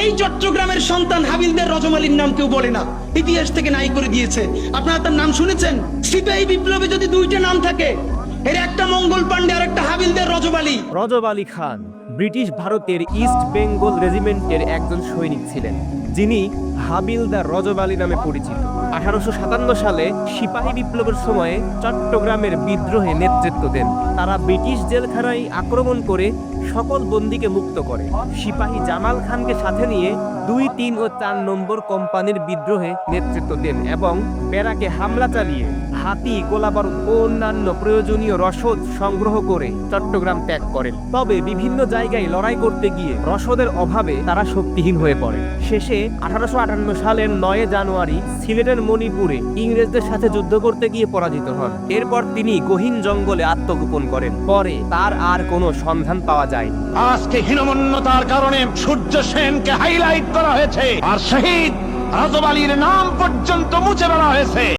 এই চট্টগ্রামের সন্তান হাবিলদার রজমালির নাম কেউ বলে না, ইতিহাস থেকে নাই করে দিয়েছে। আপনারা তার নাম শুনেছেন? সিপাহী বিপ্লবে যদি দুইটা নাম থাকে, এর একটা মঙ্গল পান্ডে আর একটা হাবিলদার রজব আলী। রজব আলী খান ব্রিটিশ ভারতের ইস্ট বেঙ্গল রেজিমেন্টের একজন সৈনিক ছিলেন, যিনি হাবিলদার রজব আলী নামে পরিচিত। 1857 সালে সিপাহী বিপ্লবের সময়ে চট্টগ্রামের বিদ্রোহে নেতৃত্ব দেন। তারা ব্রিটিশ জেলখানায় আক্রমণ করে সকল বন্দীকে মুক্ত করে। সিপাহী জামাল খানকে সাথে নিয়ে 2, 3 ও 4 নম্বর কোম্পানির বিদ্রোহে নেতৃত্ব দেন এবং ব্যারাকে হামলা চালিয়ে হাতি, গোলাবারুদ ও অন্যান্য প্রয়োজনীয় রসদ সংগ্রহ করে চট্টগ্রাম ত্যাগ করেন। তবে বিভিন্ন জায়গায় লড়াই করতে গিয়ে রসদের অভাবে তারা শক্তিহীন হয়ে পড়ে। শেষে 1858 সালের 9 জানুয়ারি সিলেটের মণিপুরে ইংরেজদের সাথে যুদ্ধ করতে গিয়ে পরাজিত হন। এরপর তিনি গহীন জঙ্গলে আত্মগোপন করেন। পরে তার আর কোনো সন্ধান পাওয়া যায়নি। আজকে হীনমন্যতার কারণে সূর্য সেনকে হাইলাইট করা হয়েছে আর শহীদ রজব আলীর নাম পর্যন্ত মুছে ফেলা হয়েছে।